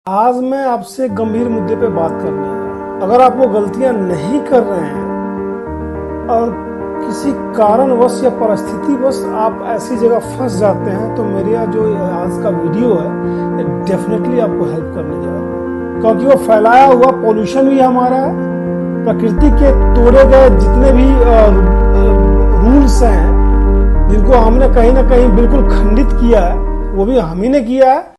आज मैं आपसे गंभीर मुद्दे पे बात करने आया। अगर आप वो गलतियां नहीं कर रहे हैं और किसी कारणवश या परिस्थितिवश आप ऐसी जगह फंस जाते हैं तो मेरा जो आज का वीडियो है ये डेफिनेटली आपको हेल्प करने जा रहा है, क्योंकि वो फैलाया हुआ पोल्यूशन भी हमारा है। प्रकृति के तोड़े गए जितने भी रूल्स हैं जिनको हमने कहीं ना कहीं बिल्कुल खंडित किया है वो भी हम ही ने किया है।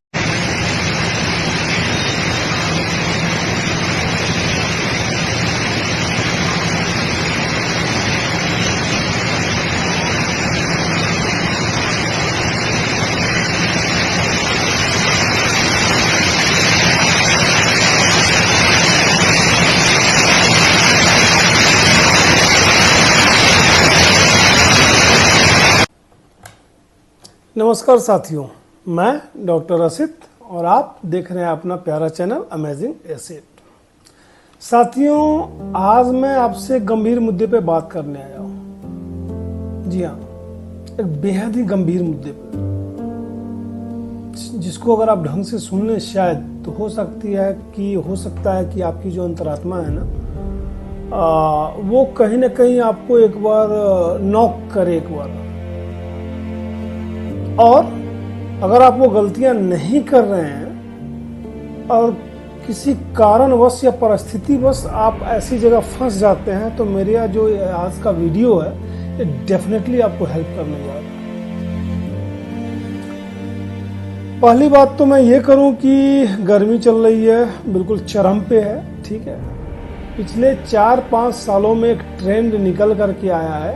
नमस्कार साथियों, मैं डॉक्टर असित और आप देख रहे हैं अपना प्यारा चैनल अमेजिंग एसेट। साथियों, आज मैं आपसे गंभीर मुद्दे पे बात करने आया हूं। जी हाँ, एक बेहद ही गंभीर मुद्दे पे जिसको अगर आप ढंग से सुन लें शायद तो हो सकता है कि आपकी जो अंतरात्मा है ना वो कहीं ना कहीं आपको एक बार नॉक करे एक बार। और अगर आप वो गलतियां नहीं कर रहे हैं और किसी कारणवश या परिस्थितिवश आप ऐसी जगह फंस जाते हैं तो मेरा जो आज का वीडियो है ये डेफिनेटली आपको हेल्प करने जा रहा है। पहली बात तो मैं ये करूं कि गर्मी चल रही है, बिल्कुल चरम पे है, ठीक है। पिछले 4-5 सालों में एक ट्रेंड निकल करके आया है,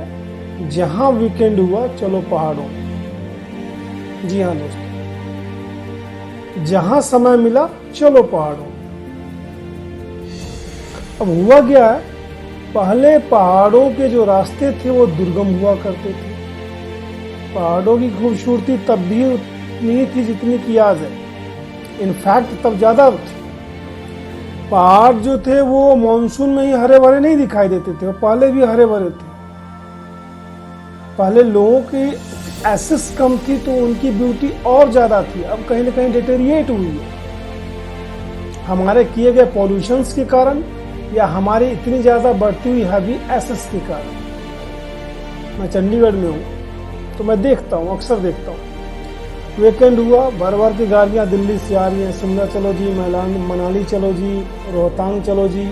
जहां वीकेंड हुआ चलो पहाड़ों। जी हाँ दोस्तों, जहां समय मिला चलो पहाड़ों। अब हुआ क्या है, पहले पहाड़ों के जो रास्ते थे वो दुर्गम हुआ करते थे। पहाड़ों की खूबसूरती तब भी उतनी थी जितनी की आज है, इनफैक्ट तब ज्यादा थी। पहाड़ जो थे वो मानसून में ही हरे भरे नहीं दिखाई देते थे, वो पहले भी हरे भरे थे। पहले लोगों की एक्सेस कम थी तो उनकी ब्यूटी और ज्यादा थी, अब कहीं ना कहीं डिटेरिएट हुई है हमारे किए गए पॉल्यूशंस के कारण या हमारी इतनी ज्यादा बढ़ती हुई हैवी एक्सेस के कारण। मैं चंडीगढ़ में हूँ तो मैं देखता हूँ, अक्सर देखता हूँ, वीकेंड हुआ भर भर की गाड़ियाँ दिल्ली से आ रही हैं, शिमला चलो जी, मनाली चलो जी, रोहतांग चलो जी,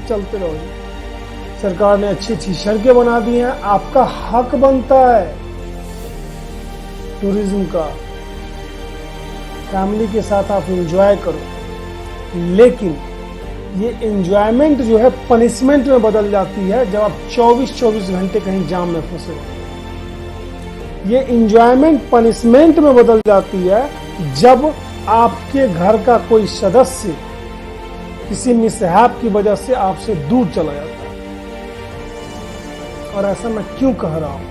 चलते रहो जी। सरकार ने अच्छी अच्छी सड़कें बना दी हैं, आपका हक बनता है टूरिज्म का, फैमिली के साथ आप एंजॉय करो। लेकिन ये एंजॉयमेंट जो है पनिशमेंट में बदल जाती है जब आप 24-24 घंटे कहीं जाम में फंसे हो। ये एंजॉयमेंट पनिशमेंट में बदल जाती है जब आपके घर का कोई सदस्य किसी मिसहैप की वजह से आपसे दूर चला जाता है। और ऐसा मैं क्यों कह रहा हूं,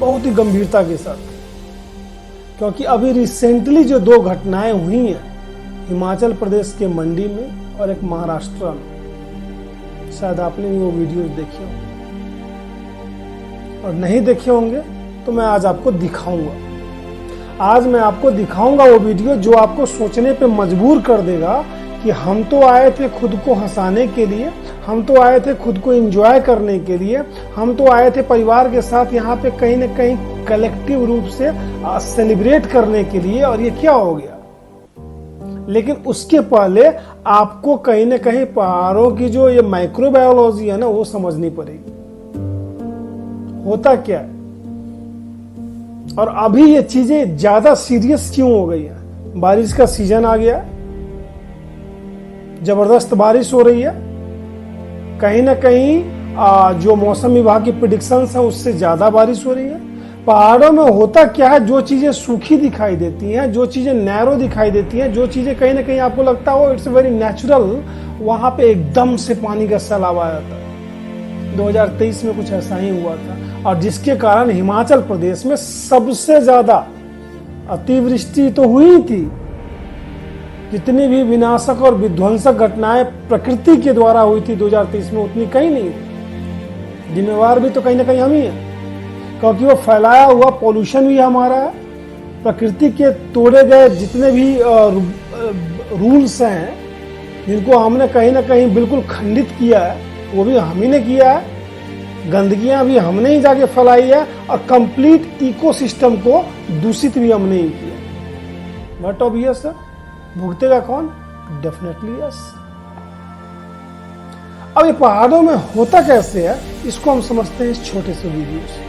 बहुत ही गंभीरता के साथ, क्योंकि अभी रिसेंटली जो 2 घटनाएं हुई हैं, हिमाचल प्रदेश के मंडी में और एक महाराष्ट्र में, शायद आपने भी वो वीडियोस देखे होंगे, और नहीं देखे होंगे तो मैं आज आपको दिखाऊंगा। आज मैं आपको दिखाऊंगा वो वीडियो जो आपको सोचने पे मजबूर कर देगा कि हम तो आए थे खुद को हंसाने के लिए, हम तो आए थे खुद को एंजॉय करने के लिए, हम तो आए थे परिवार के साथ यहाँ पे कहीं ना कहीं कलेक्टिव रूप से सेलिब्रेट करने के लिए, और ये क्या हो गया। लेकिन उसके पहले आपको कहीं ना कहीं पहाड़ों की जो ये माइक्रोबायोलॉजी है ना वो समझनी पड़ेगी, होता क्या है और अभी ये चीजें ज्यादा सीरियस क्यों हो गई है। बारिश का सीजन आ गया, जबरदस्त बारिश हो रही है, कहीं ना कहीं जो मौसम विभाग की प्रेडिक्शंस है उससे ज्यादा बारिश हो रही है। पहाड़ों में होता क्या है, जो चीजें सूखी दिखाई देती हैं, जो चीजें नैरो दिखाई देती हैं, जो चीजें कहीं ना कहीं आपको लगता हो इट्स वेरी नेचुरल, वहां पे एकदम से पानी का सैलाब आ जाता है। 2023 में कुछ ऐसा ही हुआ था, और जिसके कारण हिमाचल प्रदेश में सबसे ज्यादा अतिवृष्टि तो हुई थी। जितनी भी विनाशक और विध्वंसक घटनाएं प्रकृति के द्वारा हुई थी 2023 में उतनी कहीं नहीं हुई। जिम्मेवार भी तो कहीं ना कहीं हम ही हैं, क्योंकि वो फैलाया हुआ पोल्यूशन भी हमारा है। प्रकृति के तोड़े गए जितने भी रूल्स हैं जिनको हमने कहीं ना कहीं बिल्कुल खंडित किया है, वो भी हम ही ने किया है। गंदगियां भी हमने ही जाके फैलाई है और कंप्लीट इकोसिस्टम को दूषित भी हमने ही किया। बट ऑब्वियस है, भुगतेगा कौन? Definitely yes. अब ये पहाड़ों में होता कैसे है, इसको हम समझते हैं इस छोटे से वीडियो से।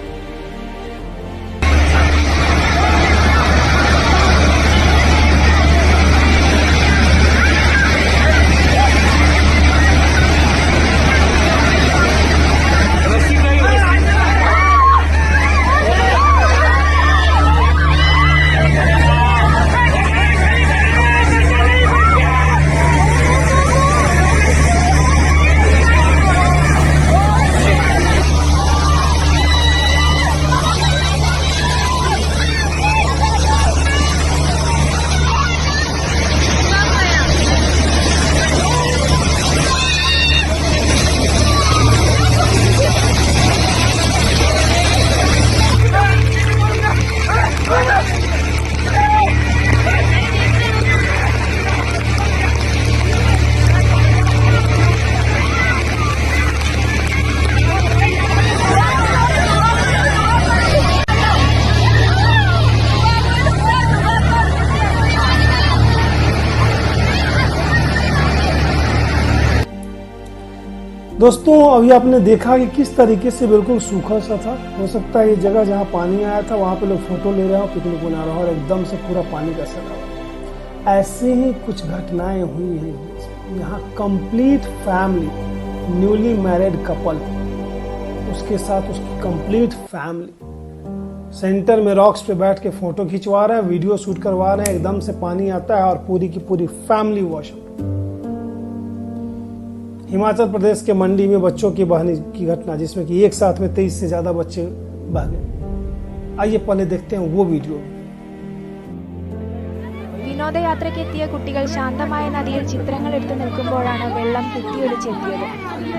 दोस्तों, अभी आपने देखा कि किस तरीके से बिल्कुल सूखा सा था। हो सकता है ये जगह जहाँ पानी आया था वहां पे लोग फोटो ले रहे हो, पिकनिक बना रहे हो और एकदम से पूरा पानी का सड़ा। ऐसे ही कुछ घटनाएं हुई हैं यहाँ। Complete family, newly married couple, उसके साथ उसकी कंप्लीट फैमिली सेंटर में रॉक्स पे बैठ के फोटो खिंचवा रहे हैं, वीडियो शूट करवा रहे हैं। एकदम से पानी आता है और पूरी की पूरी फैमिली वॉश। हिमाचल प्रदेश के मंडी में बच्चों की बहने की घटना, जिसमें कि एक साथ में 23 से ज्यादा बच्चे बह गए। आइए पहले देखते हैं वो वीडियो। വിനോദയാത്രയ്ക്കെത്തിയ കുട്ടികൾ ശാന്തമായ നദിയിൽ ചിത്രങ്ങൾ എടുത്തു നിൽക്കുമ്പോഴാണ് വെള്ളം കുത്തിയൊലിച്ചെത്തിയത്.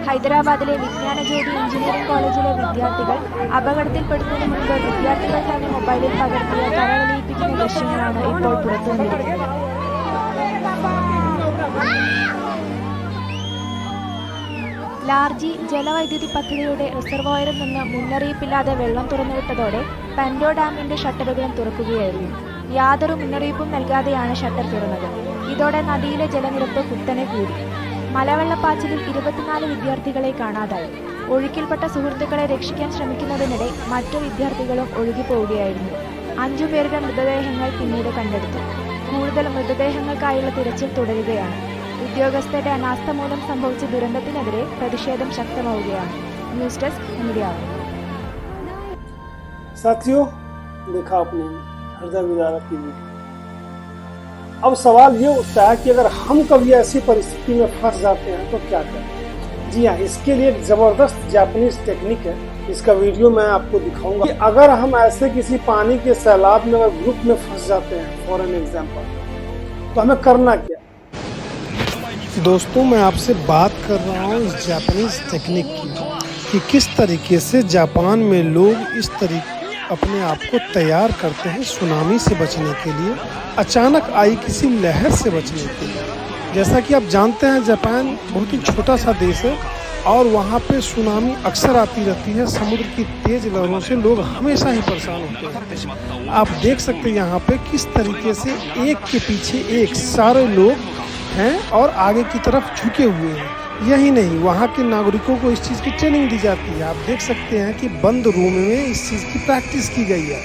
ഹൈദരാബാദിലെ വിജ്ഞാനജ്യോതി എഞ്ചിനീയറിംഗ് കോളേജിലെ വിദ്യാർത്ഥികൾ അപകടത്തിൽപ്പെടുന്നതിന് മുൻപ് വിദ്യാർത്ഥികൾ തന്നെ മൊബൈലിൽ പകർത്തിയ കരളിയിപ്പിക്കുന്ന ദൃശ്യങ്ങളാണ് ഇപ്പോൾ പുറത്തുവന്നിരിക്കുന്നത്. ലാർജി ജലവൈദ്യുതി പദ്ധതിയുടെ റിസർവോയറിൽ നിന്ന് മുന്നറിയിപ്പില്ലാതെ വെള്ളം തുറന്നുവിട്ടതോടെ പെൻഡോ ഡാമിന്റെ ഷട്ടറുകളും തുറക്കുകയായിരുന്നു. യാതൊരു മുന്നറിയിപ്പും നൽകാതെയാണ് ഷട്ടർ തുറന്നത്. ഇതോടെ നദിയിലെ ജലനിരപ്പ് കുത്തനെ കൂടി. മലവെള്ളപ്പാച്ചിലിൽ 24 വിദ്യാർത്ഥികളെ കാണാതായി. ഒഴുക്കിൽപ്പെട്ട സുഹൃത്തുക്കളെ രക്ഷിക്കാൻ ശ്രമിക്കുന്നതിനിടെ മറ്റു വിദ്യാർത്ഥികളും ഒഴുകിപ്പോവുകയായിരുന്നു. 5 പേരുടെ മൃതദേഹങ്ങൾ പിന്നീട് കണ്ടെടുത്തു. കൂടുതൽ മൃതദേഹങ്ങൾക്കായുള്ള തിരച്ചിൽ തുടരുകയാണ്. ഉദ്യോഗസ്ഥരുടെ അനാസ്ഥ മൂലം സംഭവിച്ച ദുരന്തത്തിനെതിരെ പ്രതിഷേധം ശക്തമാവുകയാണ്. News desk media. साथियों, देखा आपने हृदय विदारक की वीडियो। अब सवाल ये उठता है कि अगर हम कभी ऐसी परिस्थिति में फंस जाते हैं तो क्या करें। जी हाँ, इसके लिए एक जबरदस्त जापानीज टेक्निक है, इसका वीडियो मैं आपको दिखाऊंगा कि अगर हम ऐसे किसी पानी के सैलाब में अगर ग्रुप में फंस जाते हैं, फॉर एन एग्जाम्पल, तो हमें करना क्या। दोस्तों, मैं आपसे बात कर रहा हूँ इस जापानीज टेक्निक की कि किस तरीके से जापान में लोग इस तरीके अपने आप को तैयार करते हैं सुनामी से बचने के लिए, अचानक आई किसी लहर से बचने के लिए। जैसा कि आप जानते हैं, जापान बहुत ही छोटा सा देश है और वहाँ पे सुनामी अक्सर आती रहती है। समुद्र की तेज लहरों से लोग हमेशा ही परेशान होते हैं। आप देख सकते हैं यहाँ पे किस तरीके से एक के पीछे एक सारे लोग हैं और आगे की तरफ झुके हुए हैं। यही नहीं, वहाँ के नागरिकों को इस चीज़ की ट्रेनिंग दी जाती है। आप देख सकते हैं कि बंद रूम में इस चीज़ की प्रैक्टिस की गई है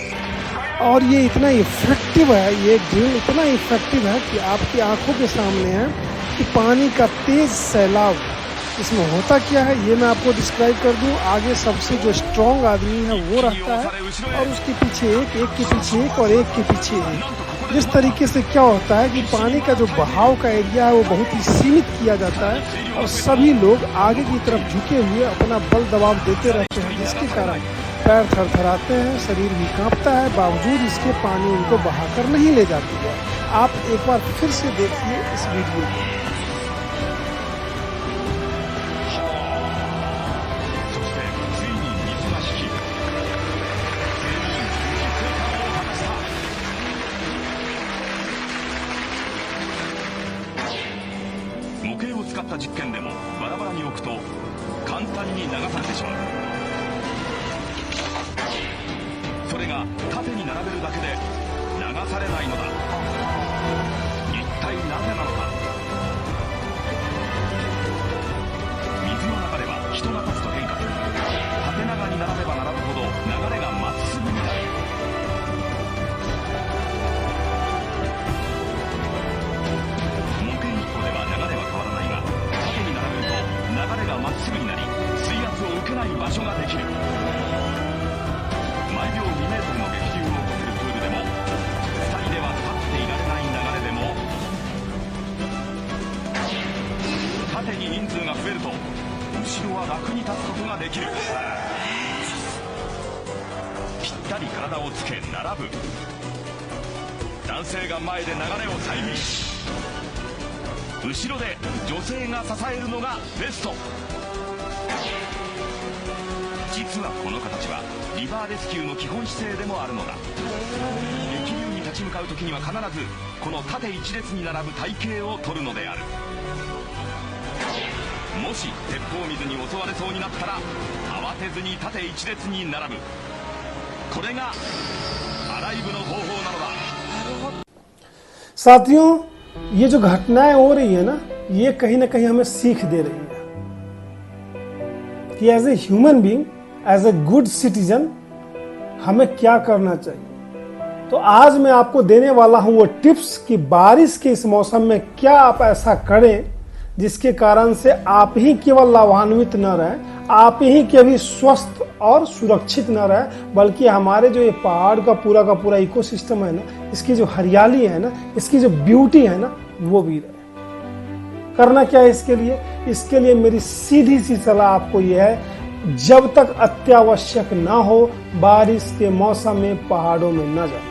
और ये इतना इफेक्टिव है, ये ड्रिल इतना इफेक्टिव है कि आपकी आंखों के सामने है कि पानी का तेज सैलाब। इसमें होता क्या है ये मैं आपको डिस्क्राइब कर दूं। आगे सबसे जो स्ट्रॉन्ग आदमी है वो रहता है और उसके पीछे एक, एक के पीछे एक और एक के पीछे एक। जिस तरीके से क्या होता है कि पानी का जो बहाव का एरिया है वो बहुत ही सीमित किया जाता है और सभी लोग आगे की तरफ झुके हुए अपना बल दबाव देते रहते हैं, जिसके कारण पैर थरथराते हैं, शरीर भी कांपता है। बावजूद इसके पानी उनको बहाकर नहीं ले जाती है। आप एक बार फिर से देखिए इस वीडियो को। 模型を使った実験でもバラバラに置くと簡単に流されてしまう。それが縦に並べるだけで流されないのだ。一体なぜなのか。水の流れは人が立つと変化する。縦長に並べば並ぶほど流れがまっすぐになる。模型1個では流れは変わらないが、縦に並べると流れがまっすぐになり、水圧を受けない場所ができる。毎秒2メートルの激流を起こせるプールでも、2人では立っていられない流れでも、縦に人数が増えると後ろは楽に立つことができる。ぴったり体をつけ並ぶ。男性が前で流れを遮り、後ろで女性が支えるのがベスト。実はこの形はリバーレスキューの基本姿勢でもあるのだ。激流に立ち向かう時には必ずこの縦一列に並ぶ体型をとるのである。もし鉄砲水に襲われそうになったら慌てずに縦一列に並ぶ。これがアライブの方法なのだ。साथियों, ये जो घटनाएं हो रही है ना, ये कहीं ना कहीं हमें सीख दे रही है कि as a human being, as a good citizen हमें क्या करना चाहिए। तो आज मैं आपको देने वाला हूं वो टिप्स कि बारिश के इस मौसम में क्या आप ऐसा करें जिसके कारण से आप ही केवल लाभान्वित न रहें, आप ही केवल स्वस्थ और सुरक्षित न रहे, बल्कि हमारे जो ये पहाड़ का पूरा इकोसिस्टम है ना, इसकी जो हरियाली है ना, इसकी जो ब्यूटी है ना, वो भी रहे। करना क्या है इसके लिए? इसके लिए मेरी सीधी सी सलाह आपको ये है, जब तक अत्यावश्यक ना हो बारिश के मौसम में पहाड़ों में न जाओ।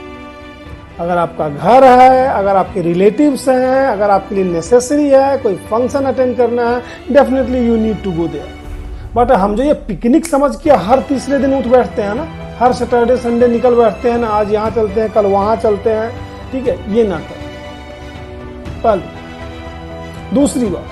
अगर आपका घर है, अगर आपके रिलेटिव्स हैं, अगर आपके लिए नेसेसरी है, कोई फंक्शन अटेंड करना है, definitely you need to go there. But हम जो ये पिकनिक समझ के हर तीसरे दिन उठ बैठते हैं ना, हर सैटरडे संडे निकल बैठते हैं ना, आज यहाँ चलते हैं कल वहां चलते हैं, ठीक है, ये ना करें। पहले दूसरी बात,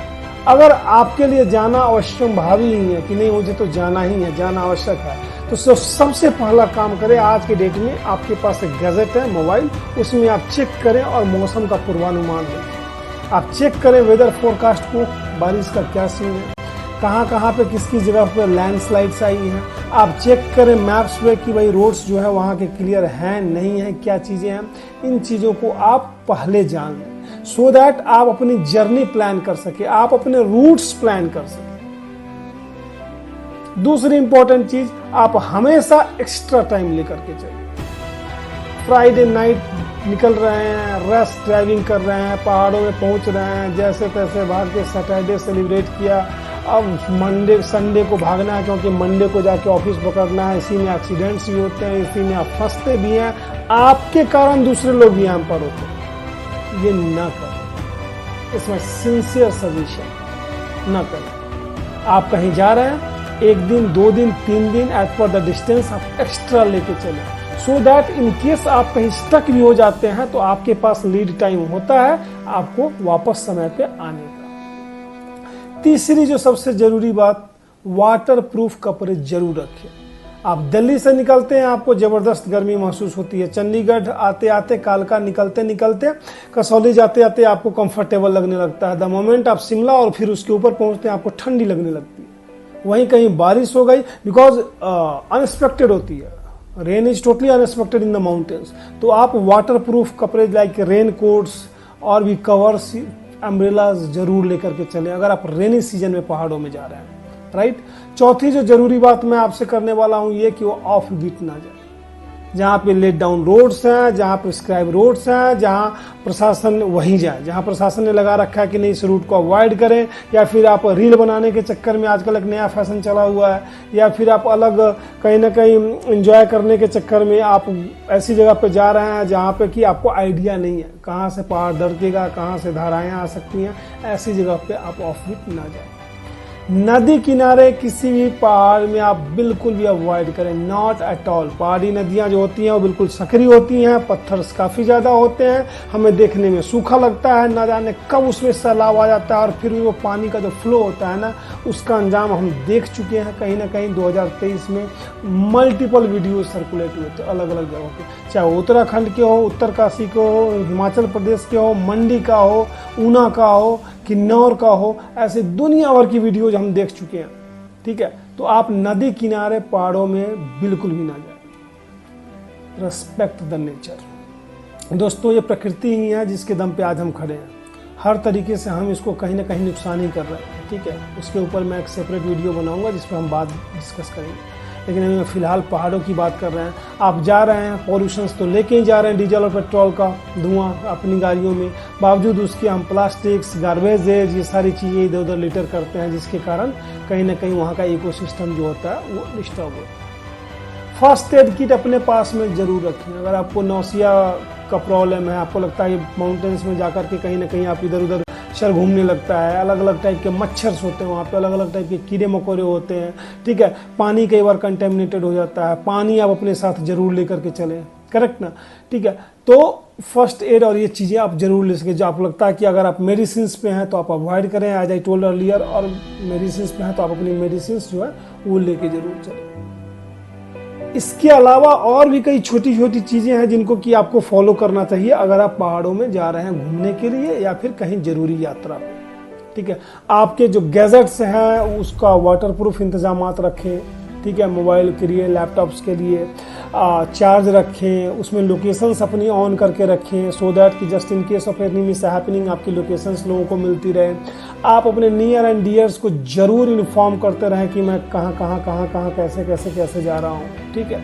अगर आपके लिए जाना अवश्यम भावी ही है कि नहीं मुझे तो जाना ही है, जाना आवश्यक है, तो सबसे पहला काम करें। आज के डेट में आपके पास एक गैजेट है, मोबाइल, उसमें आप चेक करें और मौसम का पूर्वानुमान दें। आप चेक करें वेदर फोरकास्ट को, बारिश का क्या सीन है, कहाँ पे किसकी जगह पर लैंडस्लाइड्स आई हैं। आप चेक करें मैप्स पे कि भाई रोड्स जो है वहाँ के क्लियर हैं नहीं है, क्या चीज़ें हैं। इन चीज़ों को आप पहले जान लें, सो दैट आप अपनी जर्नी प्लान कर सके, आप अपने रूट्स प्लान कर सके। दूसरी इंपॉर्टेंट चीज, आप हमेशा एक्स्ट्रा टाइम लेकर के चलिए। फ्राइडे नाइट निकल रहे हैं, रेस्ट ड्राइविंग कर रहे हैं, पहाड़ों में पहुंच रहे हैं, जैसे तैसे भाग के सैटरडे सेलिब्रेट किया, अब मंडे संडे को भागना है क्योंकि मंडे को जाके ऑफिस पकड़ना है। इसी में एक्सीडेंट्स भी होते हैं, इसी में आप फंसते भी हैं, आपके कारण दूसरे लोग भी यहाँ पर होते हैं। ये ना करें, इसमें सिंसियर सजेशन ना करें। आप कहीं जा रहे हैं, एक दिन 2 दिन 3 दिन एज पर द डिस्टेंस आप एक्स्ट्रा लेके चले, सो दैट इन केस आप कहीं स्टक भी हो जाते हैं तो आपके पास लीड टाइम होता है आपको वापस समय पे आने का। तीसरी जो सबसे जरूरी बात, वाटर प्रूफ कपड़े जरूर रखें। आप दिल्ली से निकलते हैं, आपको जबरदस्त गर्मी महसूस होती है, चंडीगढ़ आते आते, कालका निकलते निकलते, कसौली जाते आते आपको कंफर्टेबल लगने लगता है। द मोमेंट आप शिमला और फिर उसके ऊपर पहुंचते हैं आपको ठंडी लगने लगती है। वहीं कहीं बारिश हो गई, बिकॉज अनएक्सपेक्टेड होती है, rain is totally unexpected in the mountains, तो आप वाटर प्रूफ कपड़े लाइक रेन कोट्स और भी कवर्स, अम्ब्रेलाज जरूर लेकर के चलें अगर आप रेनी सीजन में पहाड़ों में जा रहे हैं, राइट। चौथी जो जरूरी बात मैं आपसे करने वाला हूं ये कि वो ऑफ बीट ना जाए। जहाँ पे लेट डाउन रोड्स हैं, जहाँ प्रिस्क्राइब रोड्स हैं, जहाँ प्रशासन वहीं जाए, जहाँ प्रशासन ने लगा रखा है कि नहीं इस रूट को अवॉइड करें, या फिर आप रील बनाने के चक्कर में, आजकल एक नया फैशन चला हुआ है, या फिर आप अलग कहीं ना कहीं एंजॉय करने के चक्कर में आप ऐसी जगह पे जा रहे हैं जहाँ पे कि आपको आइडिया नहीं है कहाँ से पहाड़ दरकेगा, कहाँ से धाराएं आ सकती हैं, ऐसी जगह पे आप ऑफ बीट ना जाए। नदी किनारे किसी भी पहाड़ में आप बिल्कुल भी अवॉइड करें, नॉट एट ऑल। पहाड़ी नदियां जो होती हैं वो बिल्कुल सकरी होती हैं, पत्थर काफ़ी ज़्यादा होते हैं, हमें देखने में सूखा लगता है, ना जाने कब उसमें सैलाब आ जाता है और फिर भी वो पानी का जो फ्लो होता है ना, उसका अंजाम हम देख चुके हैं। कहीं ना कहीं 2023 में मल्टीपल वीडियो सर्कुलेट हुए थे अलग अलग जगहों के, चाहे उत्तराखंड के हो, उत्तरकाशी के हो, हिमाचल प्रदेश के हो, मंडी का हो, ऊना का हो, किन्नौर का हो, ऐसे दुनिया भर की वीडियोज हम देख चुके हैं। ठीक है, तो आप नदी किनारे पहाड़ों में बिल्कुल भी ना जाए। Respect the nature. दोस्तों, ये प्रकृति ही है जिसके दम पे आज हम खड़े हैं। हर तरीके से हम इसको कहीं ना कहीं नुकसान ही कर रहे हैं। ठीक है, उसके ऊपर मैं एक सेपरेट वीडियो बनाऊंगा जिस पर हम बात डिस्कस करेंगे, लेकिन अभी फिलहाल पहाड़ों की बात कर रहे हैं। आप जा रहे हैं, पॉल्यूशंस तो लेके ही जा रहे हैं, डीजल और पेट्रोल का धुआं अपनी गाड़ियों में, बावजूद उसके हम प्लास्टिक्स, गार्बेजेज, ये सारी चीज़ें इधर उधर लिटर करते हैं, जिसके कारण कहीं ना कहीं वहाँ का इकोसिस्टम जो होता है वो डिस्टर्ब होता है। फर्स्ट एड किट अपने पास में जरूर रखें। अगर आपको नौसिया का प्रॉब्लम है, आपको लगता है माउंटेन्स में जाकर के कहीं ना कहीं आप इधर उधर सर घूमने लगता है, अलग अलग टाइप के मच्छर होते हैं वहाँ पे, अलग अलग टाइप के कीड़े मकोड़े होते हैं। ठीक है, पानी कई बार कंटेमिनेटेड हो जाता है, पानी आप अपने साथ जरूर लेकर के चलें, करेक्ट ना। ठीक है, तो फर्स्ट एड और ये चीज़ें आप जरूर ले सकें। जो आपको लगता है कि अगर आप मेडिसिन पे हैं तो आप अवॉइड करें, एज आई टोल्ड अर्लियर, और मेडिसिन पे हैं तो आप अपनी मेडिसिन जो है वो लेके जरूर चलें। इसके अलावा और भी कई छोटी छोटी चीज़ें हैं जिनको कि आपको फॉलो करना चाहिए अगर आप पहाड़ों में जा रहे हैं घूमने के लिए या फिर कहीं जरूरी यात्रा पे। ठीक है, आपके जो गैजेट्स हैं उसका वाटरप्रूफ इंतजामात रखें। ठीक है, मोबाइल के लिए, लैपटॉप्स के लिए चार्ज रखें, उसमें लोकेशंस अपनी ऑन करके रखें, सो दैट कि just in case of any miss happening आपकी लोकेशंस लोगों को मिलती रहे। आप अपने नियर एंड डियर्स को जरूर इन्फॉर्म करते रहें कि मैं कहाँ कैसे कैसे कैसे जा रहा हूँ। ठीक है,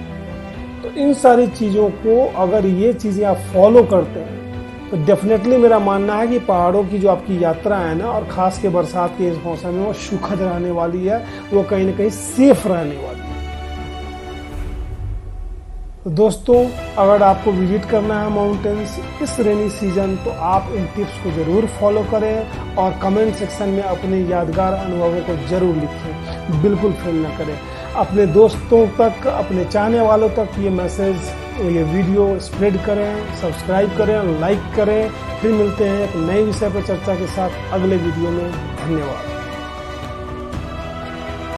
तो इन सारी चीज़ों को अगर ये चीज़ें आप फॉलो करते हैं तो डेफिनेटली मेरा मानना है कि पहाड़ों की जो आपकी यात्रा है ना, और खास के बरसात के इस मौसम में, वो सुखद रहने वाली है, वो कहीं ना कहीं सेफ रहने वाली है। तो दोस्तों, अगर आपको विजिट करना है माउंटेन्स इस रेनी सीजन तो आप इन टिप्स को ज़रूर फॉलो करें और कमेंट सेक्शन में अपने यादगार अनुभवों को ज़रूर लिखें। बिल्कुल फेल ना करें। अपने दोस्तों तक, अपने चाहने वालों तक ये मैसेज, ये वीडियो स्प्रेड करें, सब्सक्राइब करें, लाइक करें। फिर मिलते हैं एक नए विषय पर चर्चा के साथ अगले वीडियो में। धन्यवाद।